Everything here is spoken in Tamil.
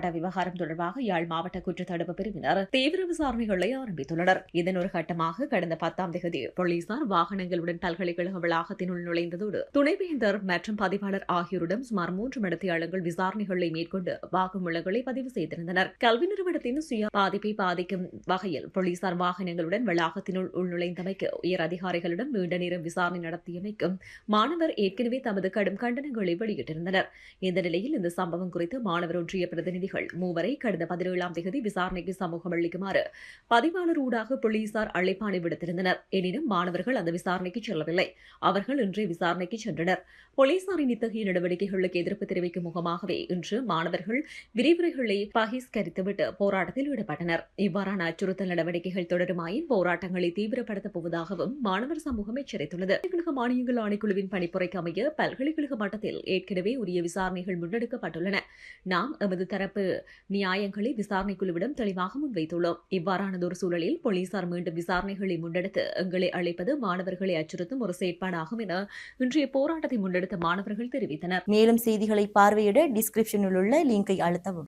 போராட்ட விவகாரம் தொடர்பாக யாழ் மாவட்ட குற்றத்தடுப்பு பிரிவினர் தீவிர விசாரணைகளை ஆரம்பித்துள்ளனர். இதன் ஒரு கட்டமாக கடந்த 10ஆம் தேதி போலீசார் வாகனங்களுடன் பல்கலைக்கழக வளாகத்தினுள் நுழைந்ததோடு துணைவேந்தர் மற்றும் பதிவாளர் ஆகியோரிடம் சுமார் 3 மணித்தியாலங்கள் விசாரணைகளை மேற்கொண்டு வாக்குமூலங்களை பதிவு செய்திருந்தனர். கல்வி நிறுவனத்தின் சுய பாதிப்பை பாதிக்கும் வகையில் போலீசார் வாகனங்களுடன் வளாகத்தினுள் உள்நுழைந்தமைக்கு உயர் அதிகாரிகளிடம் நீண்ட நேரம் விசாரணை நடத்தியமைக்கும் மாணவர் ஏற்கனவே தமது கடும் கண்டனங்களை வெளியிட்டிருந்தனர். இந்த நிலையில் இந்த சம்பவம் குறித்து மாணவர் ஒன்றிய பிரதிநிதிகள் 3 கடந்த 17ஆம் தேதி விசாரணைக்கு சமூகம் அளிக்குமாறு பதிவாளர் ஊடாக போலீசார் அழைப்பாணை விடுத்திருந்தனர். எனினும் மாணவர்கள் அந்த விசாரணைக்கு செல்லவில்லை. அவர்கள் இன்றைய விசாரணைக்கு சென்றனர். போலீசாரின் இத்தகைய நடவடிக்கைகளுக்கு எதிர்ப்பு தெரிவிக்கும் முகமாகவே இன்று மாணவர்கள் விரிவுரைகளை பகிஷ்கரித்துவிட்டு போராட்டத்தில் ஈடுபட்டனர். இவ்வாறான அச்சுறுத்தல் நடவடிக்கைகள் தொடருமாயின் போராட்டங்களை தீவிரப்படுத்தப் போவதாகவும் மாணவர் சமூகம் எச்சரித்துள்ளது. பல்கலைக்கழக மானியங்கள் ஆணைக்குழுவின் பணிப்புரைக்கு அமைய பல்கலைக்கழக மட்டத்தில் ஏற்கனவே உரிய விசாரணைகள் முன்னெடுக்கப்பட்டுள்ளன. நாம் எமது தரப்பு நியாயங்களை விசாரணைக்குழுவிடம் தெளிவாக முன்வைத்துள்ளோம். இவ்வாறானதொரு சூழலில் போலீசார் மீண்டும் விசாரணைகளை முன்னெடுத்து எங்களை அழைப்பது மாணவர்களை அச்சுறுத்தும் ஒரு செயற்பாடாகும் என இன்றைய போராட்டத்தை முன்னெடுத்த மாணவர்கள் தெரிவித்தனர். மேலும் செய்திகளை பார்வையிட டிஸ்கிரிப்ஷனில் உள்ள லிங்கை அழுத்தவும்.